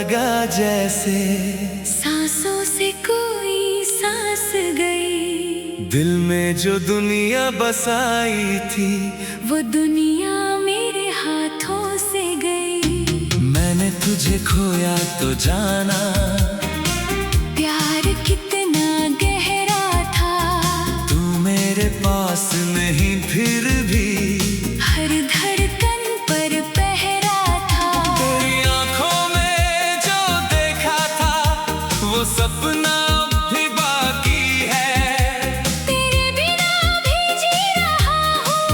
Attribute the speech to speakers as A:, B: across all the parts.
A: लगा जैसे
B: सांसों से कोई सांस गई।
A: दिल में जो दुनिया बसाई थी
B: वो दुनिया मेरे हाथों से गई।
A: मैंने तुझे खोया तो जाना
B: प्यार कितना गहरा था।
A: तू मेरे पास नहीं फिर भी
B: हर धड़कन पर पहरा था।
A: तेरी आंखों में जो देखा था वो सपना भी बाकी है।
B: तेरे बिना भी जी रहा हूँ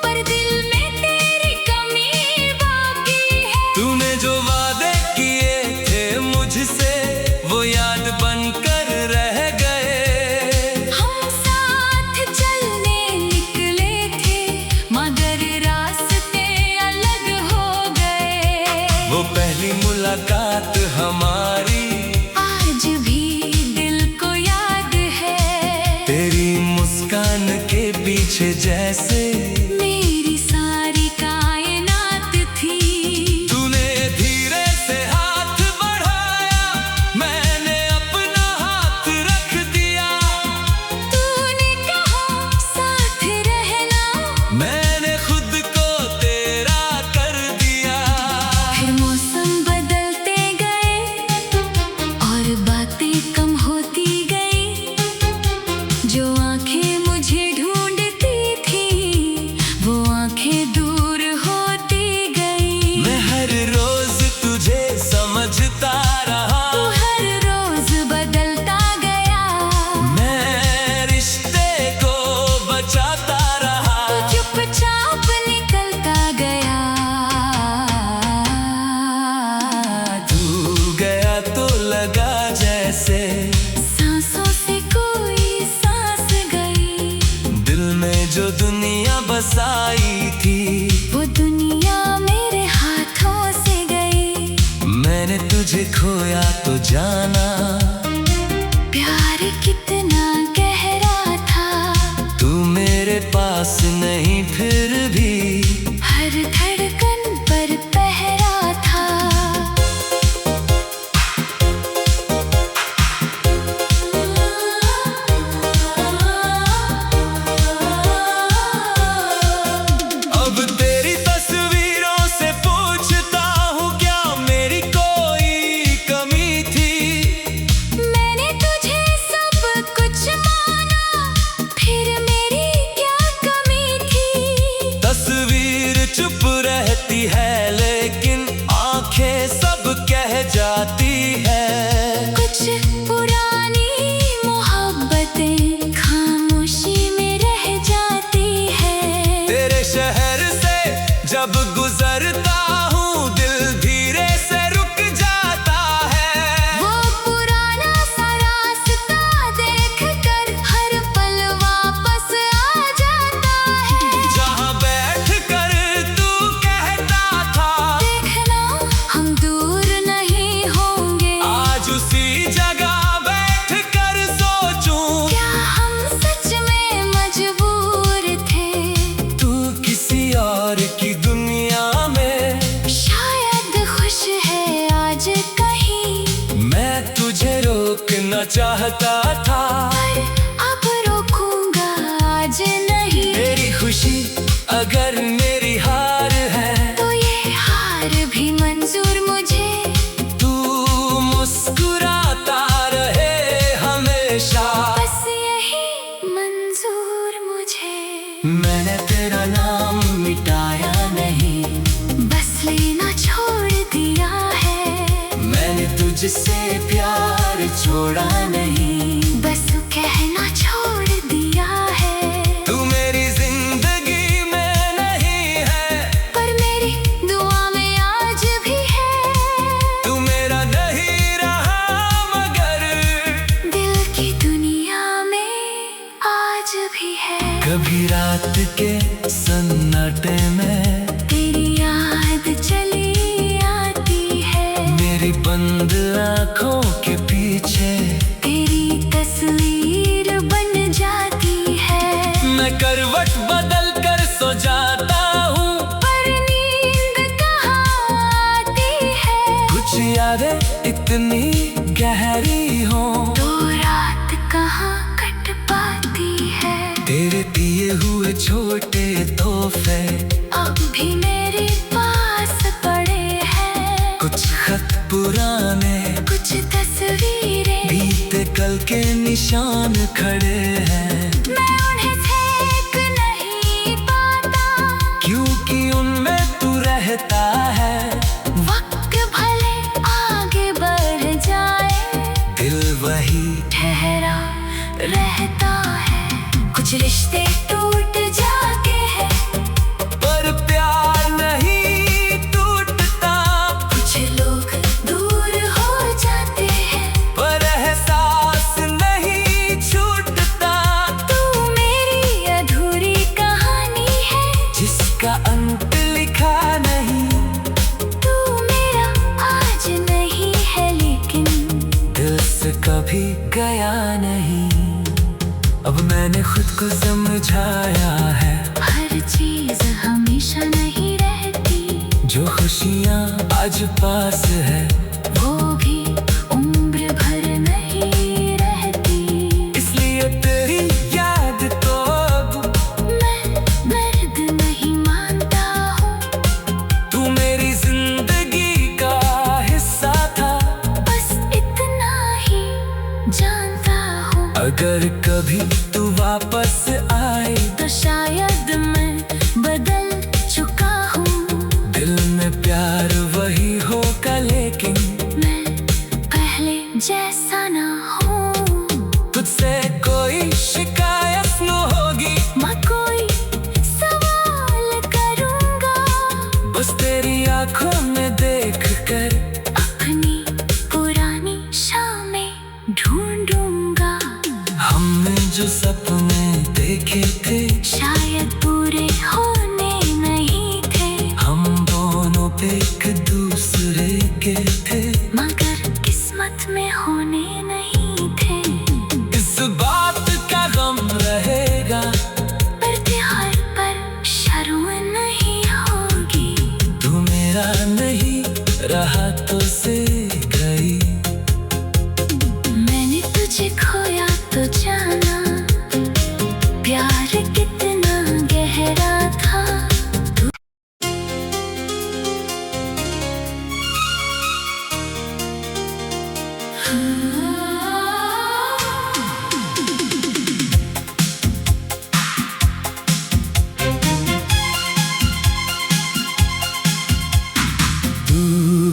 B: पर दिल में तेरी कमी बाकी है।
A: तूने जो वादे किए थे मुझसे वो याद बनकर रह गए।
B: हम साथ चलने निकले थे मगर रास्ते अलग हो गए।
A: वो पहली मुलाकात हमारी
B: आज भी दिल को याद है।
A: तेरी मुस्कान के पीछे जैसे
B: मेरी सारी कायनात थी।
A: तूने धीरे से हाथ बढ़ाया मैंने अपना हाथ रख दिया।
B: तूने कहा साथ रहना
A: मैंने खुद को तेरा कर दिया।
B: फिर मौसम बदलते गए और बातें कम होती गई। जो आंखें मुझे ढूंढती थी वो आंखें दूर होती गई।
A: मैं हर रोज तुझे समझता रहा।
B: तू हर रोज बदलता गया।
A: मैं रिश्ते को बचाता रहा।
B: तू चुपचाप निकलता गया।
A: तू गया तो लगा जैसे
B: सांसों से कोई सांस गई।
A: दिल में जो दुनिया बसाई थी
B: वो दुनिया मेरे हाथों से गई।
A: मैंने तुझे खोया तो जाना
B: प्यार कितना गहरा था।
A: तू मेरे पास नहीं फिर भी
B: हर धड़कन पर पहरा था।
A: अब तेरी तस्वीरों से पूछता हूँ क्या मेरी कोई कमी थी।
B: मैंने तुझे सब कुछ माना फिर मेरी क्या कमी थी।
A: तस्वीर चुप रहती है लेकिन आंखें सब कह जाती है।
B: कुछ पुरानी मोहब्बतें खामोशी में रह जाती है।
A: तेरे शहर से जब गुजरता हूँ दिल धीरे से रुक जाता है।
B: वो पुराना सा रास्ता देखकर हर पल वापस आ जाता है।
A: जहाँ बैठ कर तू कहता था
B: देखना हम दूर नहीं होंगे।
A: आज उसी जगह बैठ कर सोचूं
B: क्या हम सच में मजबूर थे।
A: तू किसी और की दुनिया में
B: शायद खुश है आज कहीं।
A: मैं तुझे रोकना चाहता था
B: पर अब रोकूंगा आज नहीं।
A: तेरी खुशी अगर मेरी हार है
B: तो ये हार भी मंजूर मुझे।
A: तू मुस्कुराता रहे हमेशा
B: बस यही मंजूर मुझे।
A: मैंने तेरा नाम मिटाया नहीं
B: बस लेना छोड़ दिया है।
A: मैंने तुझसे प्यार छोड़ा नहीं
B: बस कहना छोड़ दिया है।
A: तू मेरी जिंदगी में नहीं है
B: पर मेरी दुआ में आज भी है।
A: तू मेरा नहीं रहा मगर
B: दिल की दुनिया में आज भी है।
A: कभी रात के सन्नाटे में
B: तेरी याद चली आती है।
A: मेरी बंद आँखों के पीछे
B: तेरी तस्वीर बन जाती है।
A: मैं करवट बदल कर सो जाता हूँ
B: पर नींद कहाँ आती है।
A: कुछ यादें तोहफे
B: अब भी मेरे पास पड़े हैं।
A: कुछ खत पुराने,
B: कुछ तस्वीरें,
A: बीते कल के निशान खड़े हैं।
B: मैं उन्हें फेंक नहीं पाता,
A: क्योंकि उनमें तू रहता है।
B: वक्त भले आगे बढ़ जाए,
A: दिल वही
B: ठहरा रहता है। कुछ रिश्ते टूट जाते हैं,
A: पर प्यार नहीं टूटता।
B: कुछ लोग दूर हो जाते हैं,
A: पर एहसास नहीं छूटता।
B: तू मेरी अधूरी कहानी है,
A: जिसका अंत लिखा नहीं।
B: तू मेरा आज नहीं है, लेकिन
A: दिल से कभी गया नहीं। अब मैंने खुद को समझाया है,
B: हर चीज हमेशा नहीं रहती।
A: जो खुशियाँ आज पास है,
B: वो भी उम्र भर नहीं रहती।
A: इसलिए तेरी याद तो अब
B: मैं दर्द नहीं मानता हूँ,
A: तू मेरी जिंदगी का हिस्सा था।
B: बस इतना ही जानता हूँ।
A: अगर कभी तू वापस आए,
B: तो शायद मैं बदल चुका हूँ।
A: दिल में प्यार वही होगा, लेकिन
B: मैं पहले जैसा ना हूँ।
A: तुझसे कोई शिकायत न होगी।
B: मैं कोई सवाल करूँगा,
A: बस तेरी आंखों में देख कर
B: अपनी पुरानी शामें ढूंढूंगा।
A: हमने जो सपने देखे थे,
B: शायद पूरे होने नहीं थे,
A: हम दोनों एक दूसरे के थे।
B: मगर किस्मत में होने नहीं थे।
A: इस बात का गम रहेगा,
B: पर त्योहार पर शर्म नहीं होगी।
A: तू मेरा नहीं रहा तो से गई।
B: मैंने तुझे खोया तो जाना, प्यार कितना गहरा था।
A: तू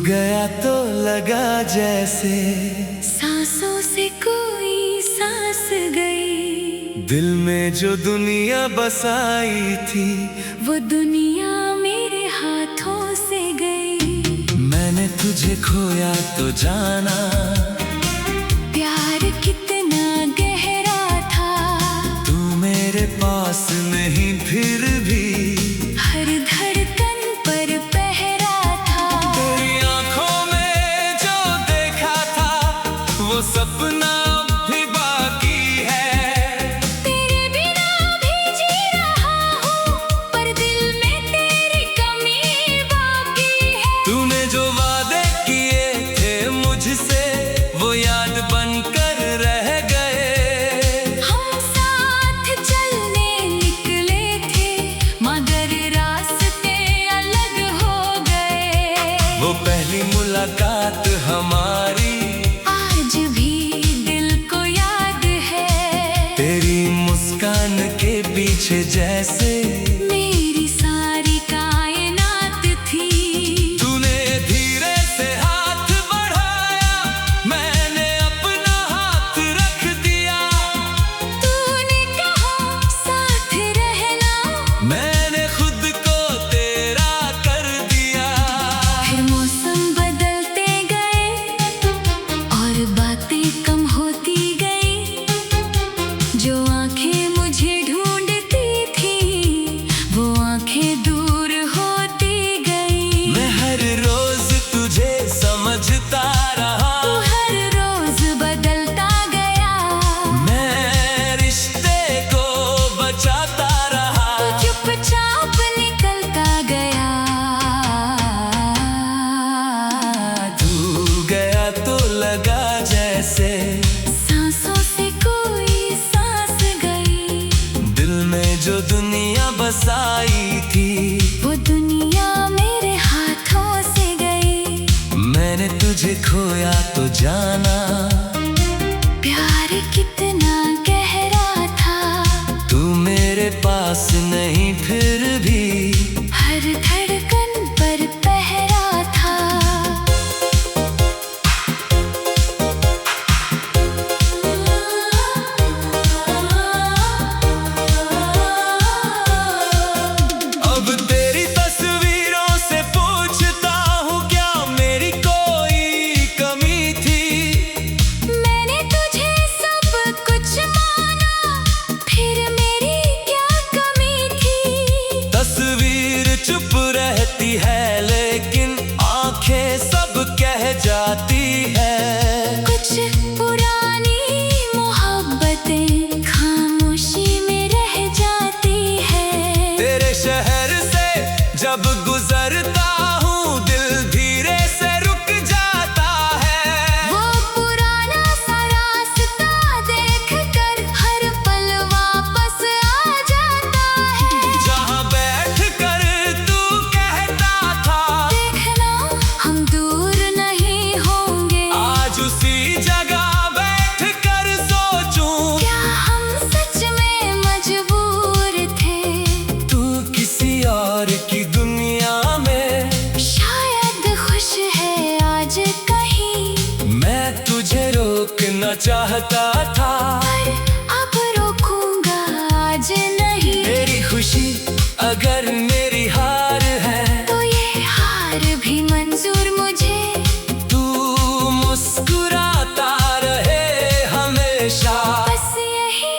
A: गया तो लगा जैसे
B: सांसों से कोई सांस गई,
A: दिल में जो दुनिया बसाई थी,
B: वो दुनिया मेरे हाथों से गई।
A: मैंने तुझे खोया तो जाना,
B: प्यार कितना गहरा था।
A: तू मेरे पास नहीं फिर भी
B: हर धड़कन पर पहरा था।
A: तेरी आंखों में जो देखा था, वो सपना भी बाकी है।
B: तेरे बिना भी जी रहा हूँ, पर दिल में तेरी कमी बाकी है।
A: तूने जो वादे किए थे मुझसे, वो याद बनकर रह गए।
B: हम साथ चलने निकले थे,
A: खोया तो जाना,
B: प्यार कितना गहरा था।
A: तू मेरे पास नहीं फिर भी
B: हर धड़कन पर पहरा था।
A: अब तेरी तस्वीरों से पूछता हूँ क्या मेरी कोई कमी थी।
B: मैंने तुझे सब कुछ माना, फिर मेरी क्या कमी थी।
A: तस्वीर चुप रहती है लेकिन आंखें सब कह जाती है।
B: कुछ पुरानी मोहब्बतें खामोशी में रह जाती है।
A: तेरे शहर से जब गुजरता हूँ दिल धीरे से रुक जाता है।
B: वो पुराना सा रास्ता देख कर हर पल वापस आ जाता है।
A: जहाँ बैठ कर तू कहता था
B: देखना हम दूर नहीं होंगे,
A: आज उसी जगह बैठ कर सोचूं
B: क्या हम सच में मजबूर थे।
A: तू किसी और की दुनिया में,
B: शायद खुश है आज कहीं,
A: मैं तुझे रोकना चाहता था।
B: पर अब रोकूंगा आज नहीं।
A: तेरी खुशी अगर मेरी हार है,
B: तो ये हार भी मंजूर मुझे।
A: तू मुस्कुराता रहे हमेशा,
B: बस यही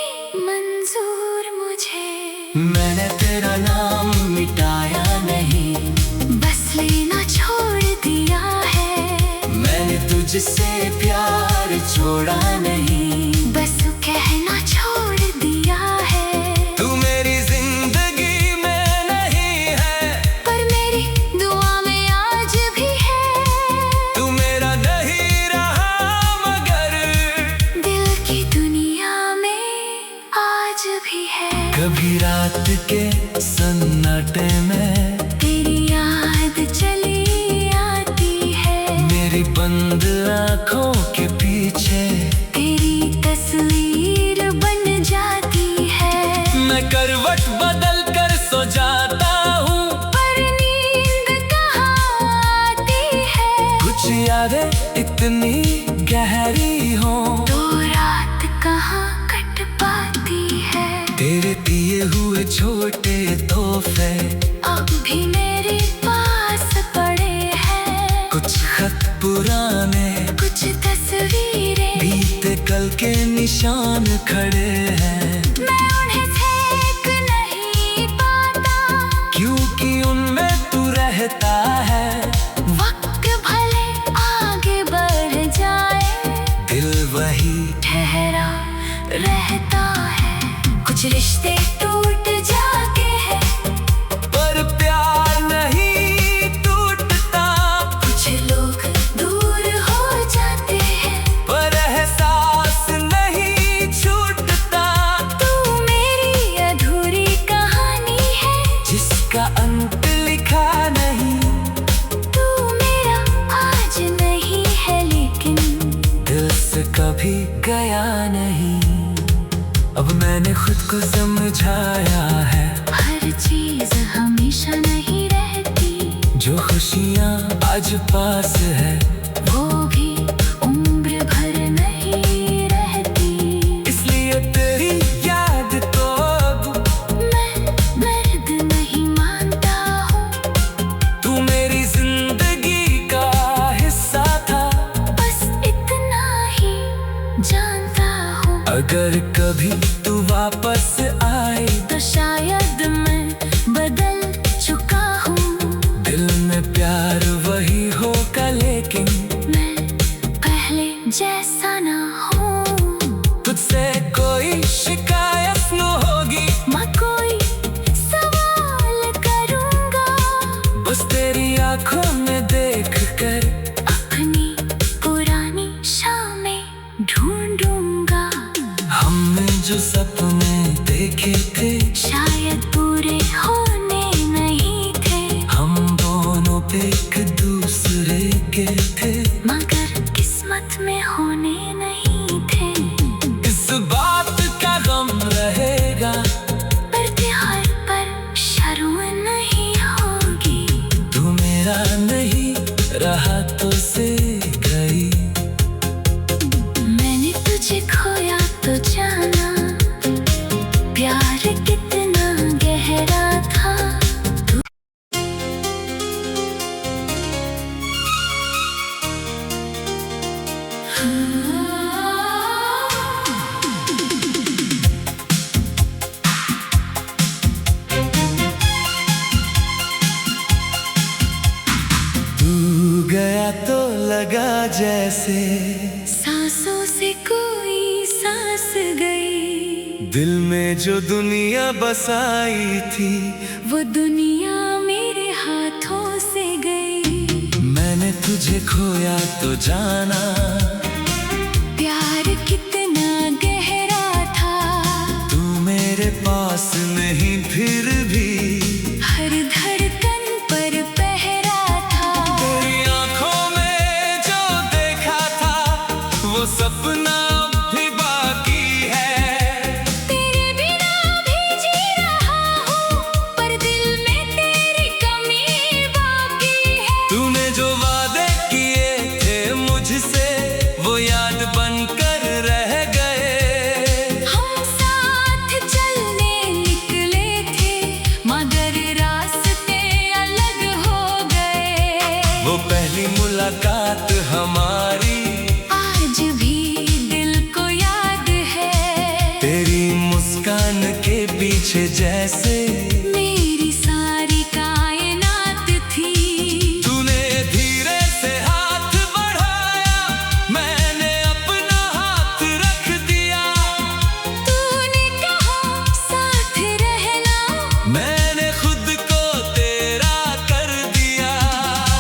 B: मंजूर मुझे।
A: मैंने तेरा नाम मिटाया नहीं,
B: बस लेना छोड़ दिया है।
A: मैंने तुझसे प्यार छोड़ा नहीं,
B: बस कहना छोड़ दिया है।
A: तू मेरी जिंदगी में नहीं है,
B: पर मेरी दुआ में आज भी है।
A: तू मेरा नहीं रहा मगर
B: दिल की दुनिया में आज भी है।
A: कभी रात के सन्नाटे में
B: तेरी याद चली आती है।
A: मेरी बंद आँखों के पीछे
B: तेरी तस्वीर बन जाती है।
A: मैं करवट बदल कर सो जाता हूँ,
B: पर नींद कहाँ आती है।
A: कुछ यादें इतनी गहरी हों,
B: तो रात कहाँ कट पाती है।
A: तेरे दिए हुए छोटे तोहफे
B: अब भी मेरे पास पड़े हैं।
A: कुछ खत पुराने,
B: कुछ तस्वीरें,
A: बीते कल के निशान खड़े हैं।
B: मैं उन्हें फेंक नहीं पाता,
A: क्योंकि उनमें तू रहता है।
B: वक्त भले आगे बढ़ जाए,
A: दिल वही
B: ठहरा रहता है। कुछ रिश्ते टूट जाते हैं,
A: पर प्यार नहीं टूटता।
B: कुछ लोग दूर हो जाते हैं,
A: पर एहसास नहीं छूटता।
B: तू मेरी अधूरी कहानी है,
A: जिसका अंत लिखा नहीं,
B: तू मेरा आज नहीं है लेकिन
A: दिल से कभी गया नहीं। अब मैंने खुद को समझाया है,
B: हर चीज हमेशा नहीं रहती।
A: जो खुशियाँ आज पास है
B: वो भी उम्र भर नहीं रहती।
A: इसलिए तेरी याद तो अब
B: मैं दर्द नहीं मानता हूँ,
A: तू मेरी जिंदगी का हिस्सा था।
B: बस इतना ही जानता हूँ।
A: अगर कभी तू वापस आए,
B: तो शायद मैं बदल चुका हूँ।
A: दिल में प्यार वही होगा लेकिन
B: मैं पहले जैसा ना हूँ।
A: तुझसे कोई शिकायत न होगी,
B: मैं कोई सवाल करूँगा,
A: बस तेरी आंखों में देख कर
B: अपनी पुरानी शामें ढूंढूंगा।
A: हमने जो सपने देखे थे
B: शायद पूरे होने नहीं थे,
A: हम दोनों एक दूसरे के थे।
B: मगर
A: खोया नहीं रहा तो से गई।
B: मैंने तुझे खोया तो जाना प्यार कितना गहरा था।
A: तू गया तो लगा जैसे
B: सांसों से कोई सांस गई।
A: दिल में जो दुनिया बसाई थी
B: वो दुनिया मेरे हाथों से गई।
A: मैंने तुझे खोया तो जाना
B: प्यार कितना गहरा था।
A: तू मेरे पास नहीं फिर भी
B: हर धड़कन पर पहरा था।
A: तेरी आंखों में जो देखा था वो सपना भी बाकी है।
B: तेरे बिना भी जी रहा हूँ पर दिल में तेरी कमी बाकी है।
A: तूने जो वादे किए थे मुझसे वो याद बनकर रह गए।
B: हम साथ चलने निकले थे मगर रास्ते अलग हो गए।
A: वो पहली मुलाकात हमारी
B: आज भी दिल को याद है।
A: तेरी मुस्कान के पीछे जैसे
B: मेरी सारी कायनात थी।
A: तूने धीरे से हाथ बढ़ाया मैंने अपना हाथ रख दिया।
B: तूने कहा साथ रहना
A: मैंने खुद को तेरा कर दिया।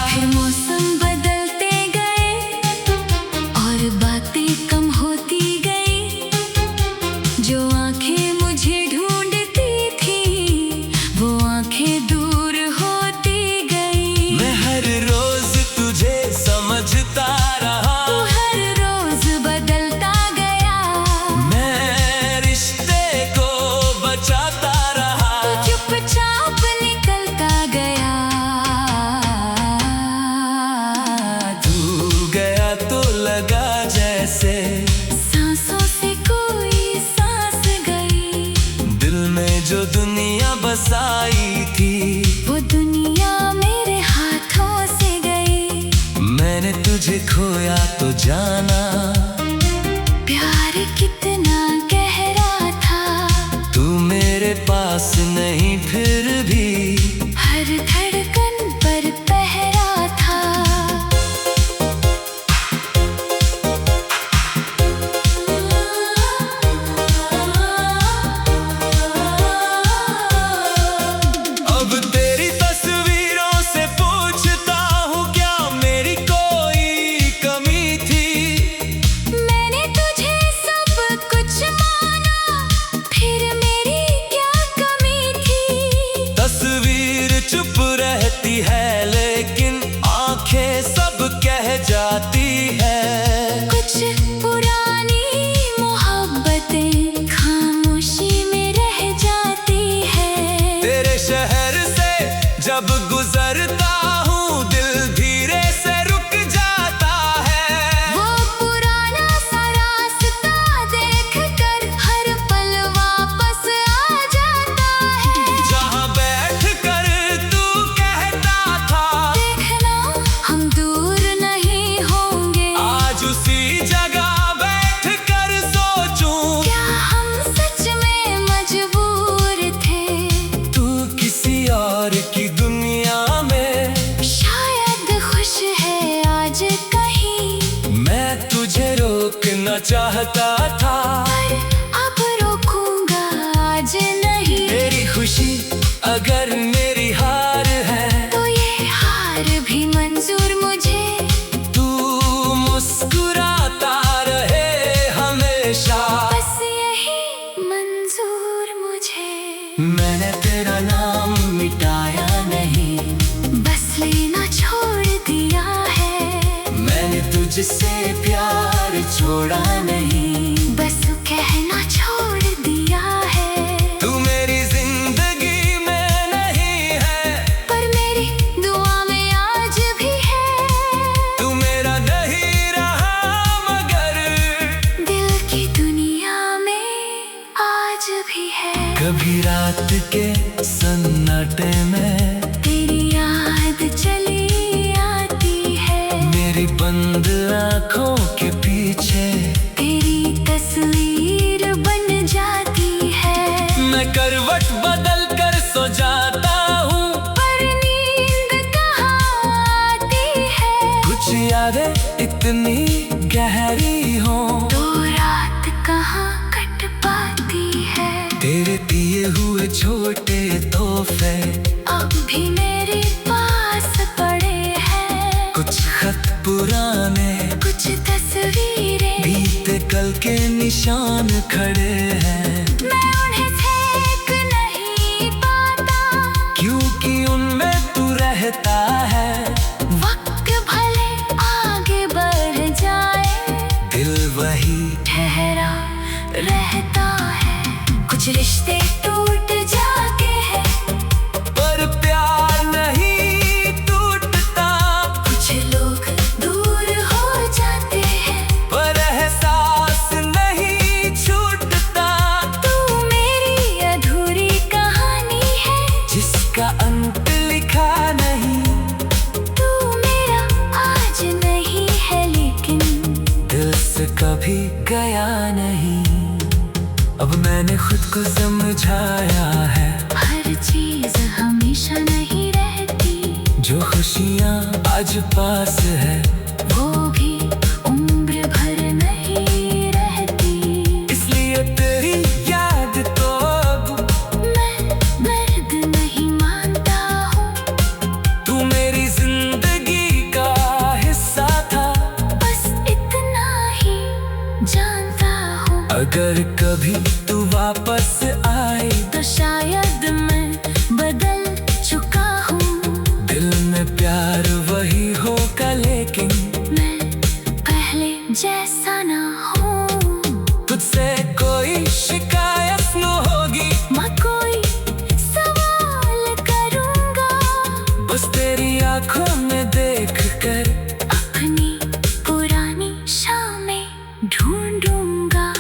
B: फिर मौसम बदलते गए और बातें कम होती गई। जो आंखें मुझे ढूंढती थी वो आंखें दूर होती गई।
A: मैं हर रोज तुझे समझता रहा।
B: तू हर रोज बदलता गया।
A: मैं रिश्ते को बचाता रहा।
B: तू चुपचाप निकलता गया।
A: तू गया तो लगा जैसे
B: सांसों से कोई सांस गई।
A: दिल में जो दुनिया बसाई थी
B: वो दुनिया मेरे हाथों से गई।
A: मैंने तुझे खोया तो जाना
B: प्यार कितना गहरा था।
A: तू मेरे पास नहीं फिर भी
B: हर धड़कन पर पहरा था।
A: अब तेरी तस्वीरों से पूछता हूँ क्या मेरी कोई कमी थी।
B: मैंने तुझे सब कुछ माना फिर मेरी क्या कमी थी।
A: तस्वीर चुप रहती है लेकिन आंखें सब कह जाती है।
B: कुछ पुरानी मोहब्बतें खामोशी में रह जाती है।
A: तेरे शहर से जब गुजरता हूँ दिल धीरे से रुक जाता है।
B: वो पुराना सा रास्ता देखकर हर पल वापस आ जाता है।
A: जहाँ बैठ कर तू कहता था
B: देखना हम दूर नहीं होंगे।
A: आज उसी जगह बैठ कर सोचूं
B: क्या हम सच में मजबूर थे।
A: तू किसी और की दुनिया में
B: शायद खुश है आज कहीं।
A: मैं तुझे रोकना चाहता था
B: पर अब रोकूंगा आज नहीं।
A: तेरी खुशी अगर मेरी हार है
B: तो ये हार भी मंजूर मुझे।
A: तू मुस्कुराता रहे हमेशा।
B: बस यही मंजूर मुझे।
A: मैंने तेरा नाम मिटाया नहीं
B: बस लेना छोड़ दिया है।
A: मैंने तुझसे प्यार छोड़ा नहीं
B: बस कहना छोड़ दिया है।
A: तू मेरी जिंदगी में नहीं है
B: पर मेरी दुआ में आ
A: बंद आंखों के पीछे
B: तेरी तस्वीर बन जाती है।
A: मैं करवट बदल कर सो जाता हूँ,
B: पर नींद कहाँ आती है।
A: कुछ यादें इतनी गहरी हो
B: तो रात कहाँ कट पाती है।
A: तेरे दिए हुए छोटे तोहफे
B: अब भी मेरे पास पड़े हैं।
A: कुछ खत पुराने,
B: कुछ तस्वीरें,
A: बीते कल के निशान खड़े हैं।
B: मैं उन्हें फेंक नहीं पाता,
A: क्योंकि उनमें तू रहता है।
B: वक्त भले आगे बढ़ जाए,
A: दिल वही
B: ठहरा रहता है। कुछ रिश्ते टूट जाते हैं,
A: पर प्यार नहीं टूटता।
B: कुछ लोग दूर हो जाते हैं,
A: पर एहसास नहीं छूटता।
B: तू मेरी अधूरी कहानी है,
A: जिसका अंत लिखा नहीं।
B: तू मेरा आज नहीं है, लेकिन
A: दिल से कभी गया नहीं। अब मैंने खुद को समझाया है,
B: हर चीज हमेशा नहीं रहती।
A: जो खुशियाँ आज पास है
B: वो भी उम्र भर नहीं रहती।
A: इसलिए तेरी याद तो अब
B: मैं दर्द नहीं मानता हूँ,
A: तू मेरी जिंदगी का हिस्सा था।
B: बस इतना ही जानता हूँ।
A: अगर कभी तू वापस आए
B: तो शायद मैं बदल चुका हूँ।
A: दिल में प्यार वही होगा, लेकिन
B: मैं पहले जैसा ना हूँ।
A: तुझसे कोई शिकायत न होगी।
B: मैं कोई सवाल करूँगा,
A: बस तेरी आंखों में देख कर
B: अपनी पुरानी शामें ढूंढूंगा।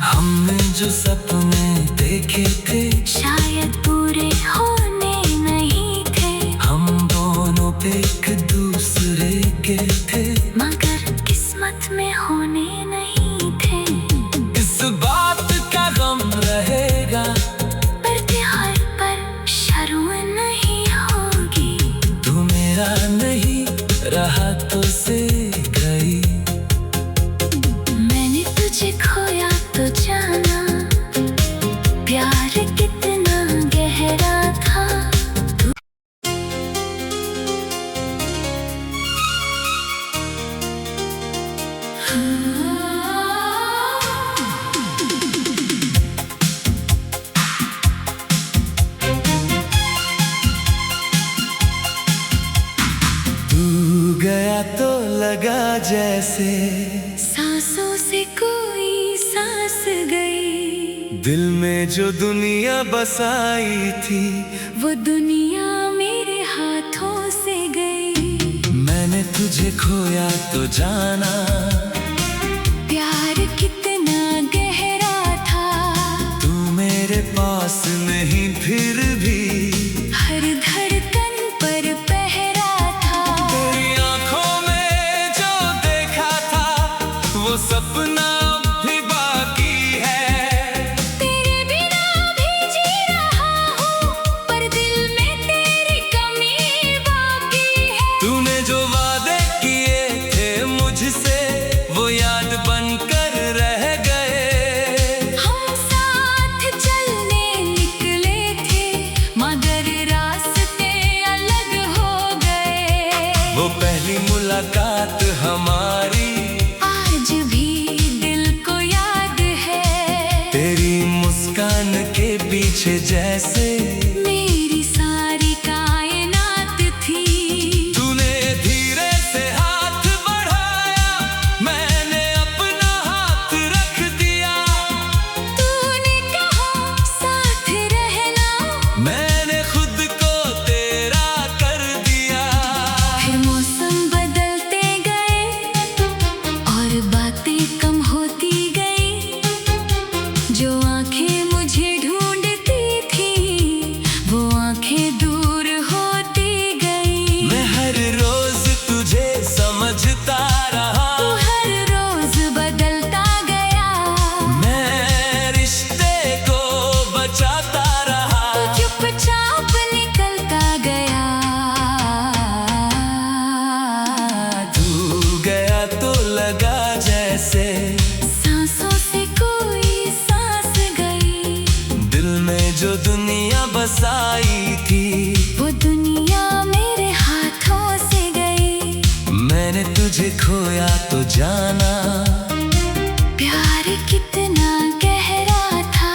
A: हमने जो सपने देखे थे
B: शायद पूरे होने नहीं थे,
A: हम दोनों एक दूसरे के थे,
B: मगर किस्मत में होने नहीं थे।
A: इस बात का गम रहेगा,
B: पर प्यार पर शर्म नहीं होगी।
A: तू मेरा नहीं रहा तो से गई।
B: मैंने तुझे खोया तो जाना, प्यार कितना गहरा था।
A: तू गया तो लगा जैसे
B: सांसों से कोई सांस गई,
A: दिल में जो दुनिया बसाई थी
B: वो दुनिया मेरे हाथों से गई।
A: मैंने तुझे खोया तो जाना,
B: प्यार कितना गहरा था।
A: तू मेरे पास नहीं फिर भी
B: हर धड़कन पर पहरा था।
A: तेरी आंखों में जो देखा था वो सपना अब भी बाकी है।
B: तेरे बिना भी जी रहा हूँ, पर दिल में तेरी कमी बाकी है।
A: तूने जो वादे किए थे मुझसे वो याद बनकर रह गए।
B: हम साथ चलने निकले थे, मगर रास्ते अलग हो गए।
A: वो पहली मुलाकात हमारी
B: आज भी दिल को याद है।
A: तेरी मुस्कान के पीछे जैसे
B: मेरी सारी कायनात थी।
A: तूने धीरे से हाथ बढ़ाया, मैंने अपना हाथ रख दिया।
B: तूने कहा साथ रहना,
A: मैंने खुद को तेरा कर दिया।
B: फिर मौसम बदलते गए,
A: तुझे खोया तो जाना
B: प्यार कितना गहरा था।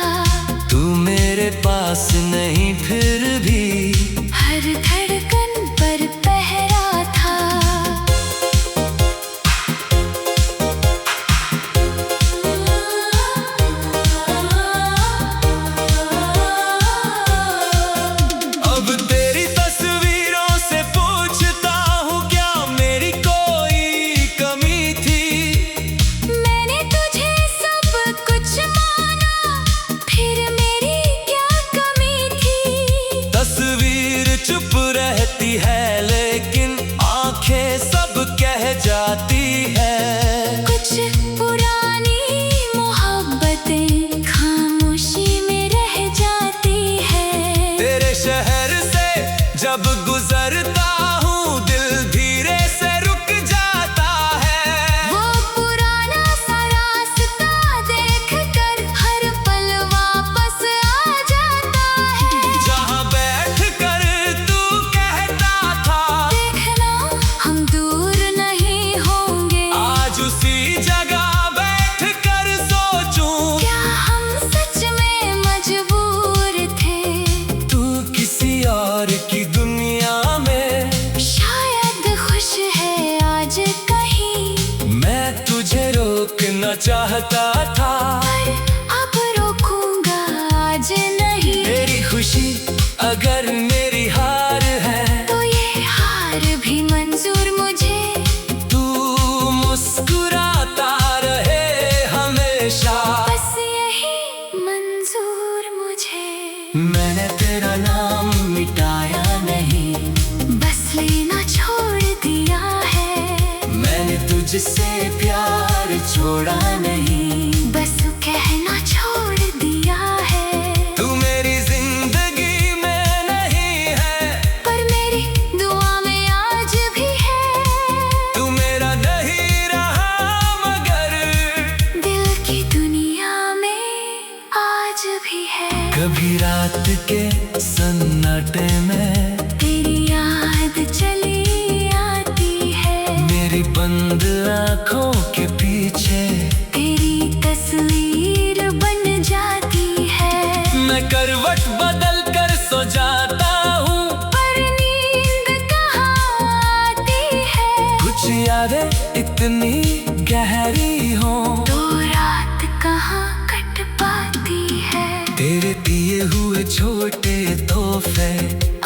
A: तू मेरे पास नहीं फिर भी
B: हर धड़कन पर पहरा था।
A: अब तेरी तस्वीरों से पूछता हूँ क्या मेरी कोई कमी थी।
B: मैंने तुझे सब कुछ माना, फिर मेरी क्या कमी थी।
A: तस्वीर चुप रहती है लेकिन आंखें सब कह जाती है।
B: कुछ पुरानी मोहब्बतें खामोशी में रह जाती है।
A: तेरे शहर से जब गुजरता हूँ दिल धीरे से रुक जाता है।
B: वो पुराना सा रास्ता देख कर हर पल वापस आ जाता है।
A: जहाँ बैठ कर तू कहता था
B: देखना हम दूर नहीं होंगे।
A: आज उसी जगह बैठ कर सोचूं
B: क्या हम सच में मजबूर थे।
A: तू किसी और की दुनिया में,
B: शायद खुश है आज कहीं।
A: मैं तुझे रोकना चाहता था
B: पर अब रोकूंगा आज नहीं।
A: तेरी खुशी अगर मेरी हार है
B: तो ये हार भी मंजूर मुझे।
A: तू मुस्कुराता रहे हमेशा।
B: बस यही मंजूर मुझे।
A: मैंने तेरा नाम मिटाया नहीं,
B: बस लेना छोड़ दिया है।
A: मैंने तुझसे प्यार छोड़ा नहीं,
B: बस कहना छोड़ दिया है।
A: तू मेरी जिंदगी में नहीं है
B: पर मेरी दुआ में आज भी है।
A: तू मेरा नहीं रहा मगर
B: दिल की दुनिया में आज भी है।
A: कभी रात के सन्नाटे में
B: तेरी याद चली आती है।
A: मेरी बंद आँखों के पीछे
B: तेरी तस्वीर बन जाती है।
A: मैं करवट बदल कर सो जाता हूँ।
B: पर नींद कहाँ आती है।
A: कुछ यादें इतनी गहरी हो
B: तो रात कहाँ कट पाती है।
A: तेरे दिए हुए छोटे तोहफे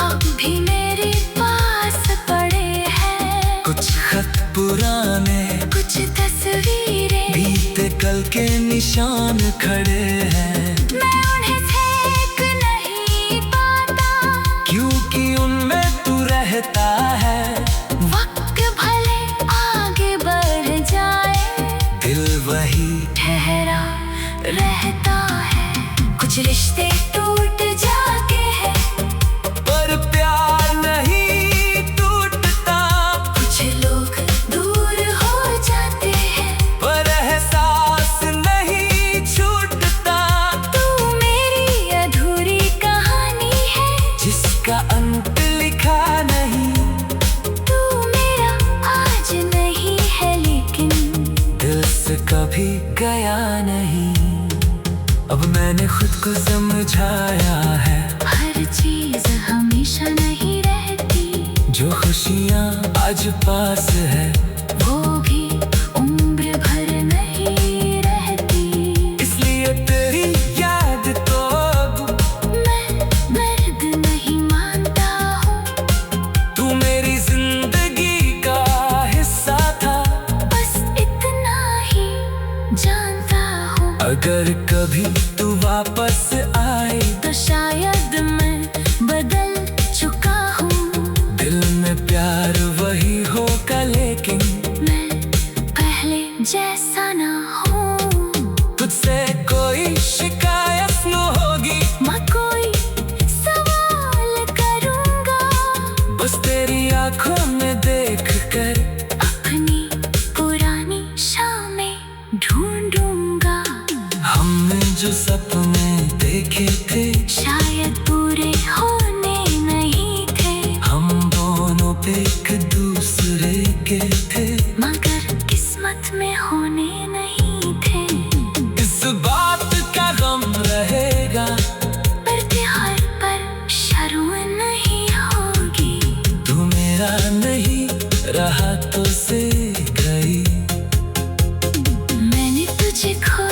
B: अब भी मेरे पास पड़े हैं।
A: कुछ खत पुराने,
B: कुछ तस्वीरें
A: बीते कल के निशान खड़े हैं।
B: मैं उन्हें फेंक नहीं पाता,
A: क्योंकि उनमें तू रहता है।
B: वक्त भले आगे बढ़ जाए
A: दिल वही
B: ठहरा रहता है। कुछ रिश्ते टूट जाते हैं,
A: पर प्यार नहीं टूटता।
B: कुछ लोग दूर हो जाते हैं,
A: पर एहसास नहीं छूटता।
B: तू मेरी अधूरी कहानी है।
A: जिसका अंत लिखा नहीं,
B: तू मेरा आज नहीं है लेकिन
A: दिल से कभी गया नहीं। अब मैंने खुद को समझाया है,
B: हर चीज हमेशा नहीं रहती।
A: जो खुशियाँ आज पास है
B: वो भी उम्र भर नहीं रहती।
A: इसलिए तेरी याद तो अब
B: मैं मर्द नहीं मानता हूँ।
A: तू मेरी जिंदगी का हिस्सा था।
B: बस इतना ही जानता हूँ।
A: अगर कभी तू वापस आई
B: तो शायद मैं बदल चुका हूँ।
A: दिल में प्यार वही होगा लेकिन
B: मैं पहले जैसा ना हूँ।
A: तुझसे कोई शिकायत न होगी।
B: मैं कोई सवाल करूँगा,
A: बस तेरी आंखों में देख कर
B: अपनी पुरानी शामें ढूंढूंगा।
A: हमने जो सपने देखे थे
B: शायद पूरे होने नहीं थे।
A: हम दोनों पे एक दूसरे के थे।
B: मगर
A: राहतों से गई।
B: मैंने तुझे खो